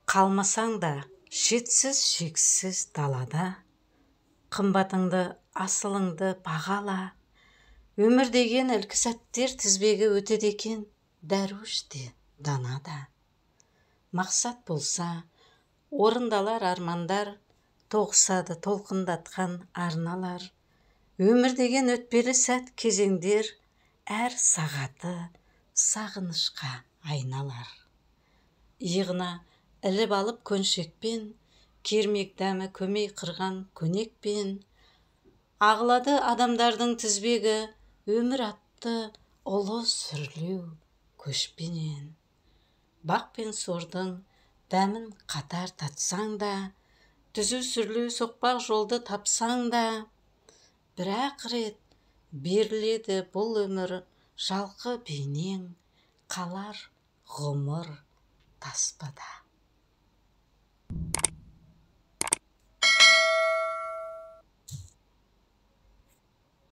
Қалмасаң да шетсіз шексіз далада, қымбатыңды асылыңды бағала. Өмір деген ілкі сәттер тізбегі өтеді екен, дәруіште данада. Мақсат болса, орындалар армандар, тоғысады толқындатқан арналар. Өмір деген өтпелі сәт кезеңдер, әр сағаты сағынышқа айналар. Иығына іліп алып көншекпен, кермек дәмі көмей қырған көнекпен, ағылады адамдардың тізбегі, өмір атты ұлы сүрлеу көшпенен. Бақ пен сордың дәмін қатар татсаң да, түзу сүрлеу соқпақ жолды тапсаң да, бір-ақ рет беріледі бұл өмір, жалқы бейнең қалар ғұмыр таспада.